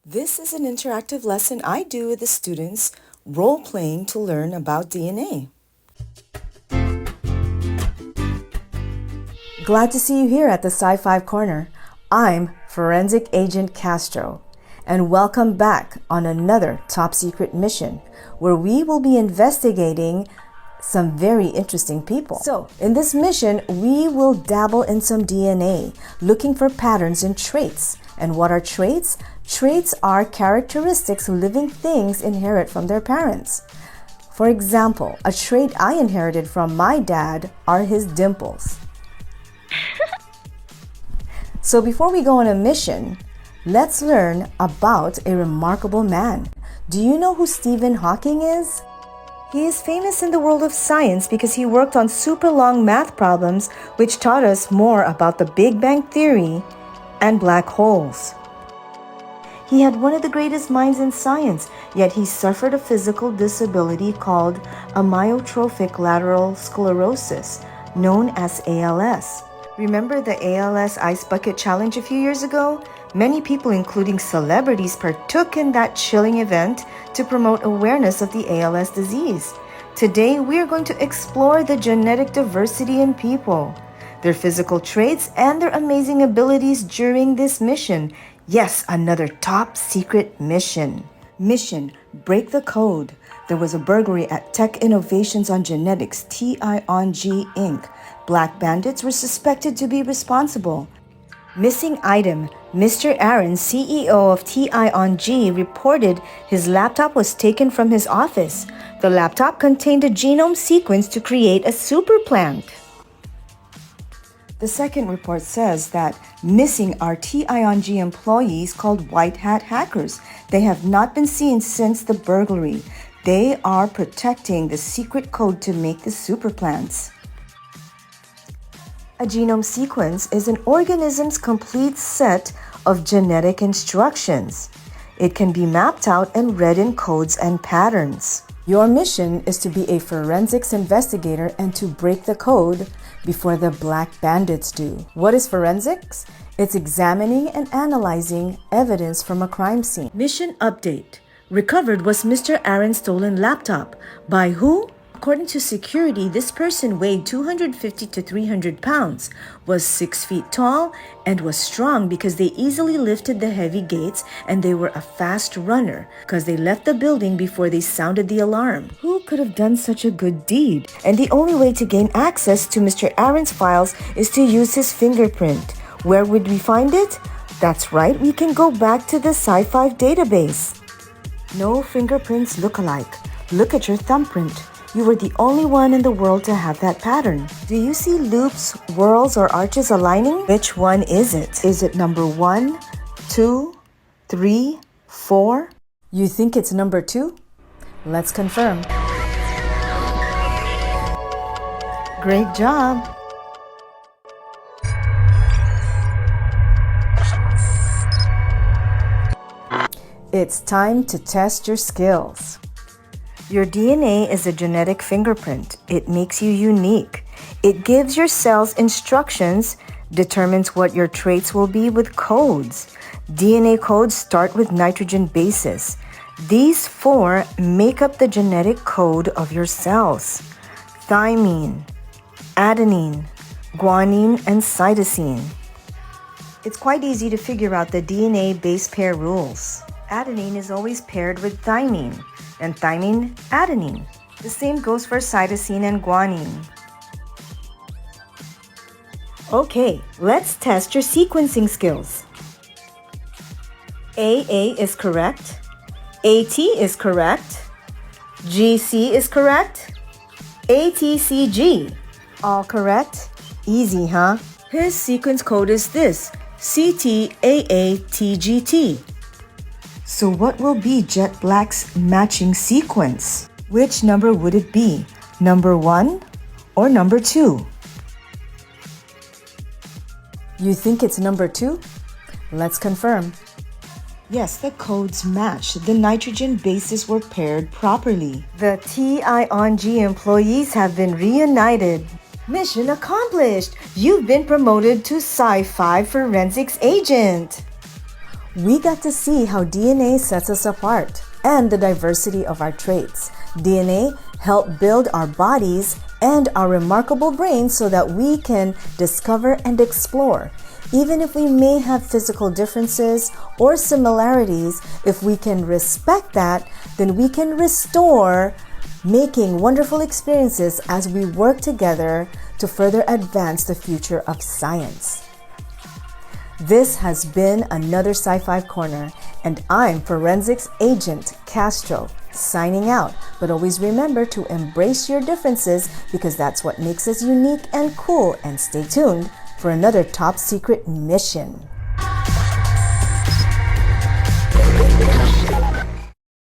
This is an interactive lesson I do with the students role-playing to learn about DNA. Glad to see you here at the Sci-Fi Corner. I'm Forensic Agent Castro, and welcome back on another top secret mission where we will be investigating some very interesting people. So, in this mission, we will dabble in some DNA, looking for patterns and traits. And what are traits? Traits are characteristics living things inherit from their parents. For example, a trait I inherited from my dad are his dimples. So before we go on a mission, let's learn about a remarkable man. Do you know who Stephen Hawking is? He is famous in the world of science because he worked on super long math problems which taught us more about the Big Bang Theory and black holes. He had one of the greatest minds in science, yet he suffered a physical disability called amyotrophic lateral sclerosis, known as ALS. Remember the ALS Ice Bucket Challenge a few years ago? Many people, including celebrities, partook in that chilling event to promote awareness of the ALS disease. Today, we are going to explore the genetic diversity in people, their physical traits, and their amazing abilities during this mission. Yes, another top secret mission. Mission: Break the Code. There was a burglary at Tech Innovations on Genetics, TIONG Inc. Black bandits were suspected to be responsible. Missing item: Mr. Aaron, CEO of TIONG, reported his laptop was taken from his office. The laptop contained a genome sequence to create a super plant. The second report says that missing are TIONG employees called White Hat Hackers. They have not been seen since the burglary. They are protecting the secret code to make the super plants. A genome sequence is an organism's complete set of genetic instructions. It can be mapped out and read in codes and patterns. Your mission is to be a forensics investigator and to break the code before the black bandits do. What is forensics? It's examining and analyzing evidence from a crime scene. Mission update. Recovered was Mr. Aaron's stolen laptop. By who? According to security, this person weighed 250 to 300 pounds, was 6 feet tall, and was strong because they easily lifted the heavy gates, and they were a fast runner because they left the building before they sounded the alarm. Who could have done such a good deed? And the only way to gain access to Mr. Aaron's files is to use his fingerprint. Where would we find it? That's right, we can go back to the Sci-Fi database. No fingerprints look alike. Look at your thumbprint. You were the only one in the world to have that pattern. Do you see loops, whorls, or arches aligning? Which one is it? Is it number 1, 2, 3, 4? You think it's number 2? Let's confirm. Great job! It's time to test your skills. Your DNA is a genetic fingerprint. It makes you unique. It gives your cells instructions, determines what your traits will be with codes. DNA codes start with nitrogen bases. These 4 make up the genetic code of your cells: thymine, adenine, guanine, and cytosine. It's quite easy to figure out the DNA base pair rules. Adenine is always paired with thymine, and thymine, adenine. The same goes for cytosine and guanine. Okay, let's test your sequencing skills. AA is correct. AT is correct. GC is correct. ATCG. All correct? Easy, huh? His sequence code is this: CTAATGT. So what will be Jet Black's matching sequence? Which number would it be? Number 1 or number 2? You think it's number 2? Let's confirm. Yes, the codes match. The nitrogen bases were paired properly. The TIONG employees have been reunited. Mission accomplished! You've been promoted to Sci-Fi Forensics Agent. We got to see how DNA sets us apart and the diversity of our traits. DNA helped build our bodies and our remarkable brains so that we can discover and explore. Even if we may have physical differences or similarities, if we can respect that, then we can restore making wonderful experiences as we work together to further advance the future of science. This has been another Sci-Fi Corner, and I'm Forensics Agent Castro, signing out. But always remember to embrace your differences because that's what makes us unique and cool. And stay tuned for another top secret mission.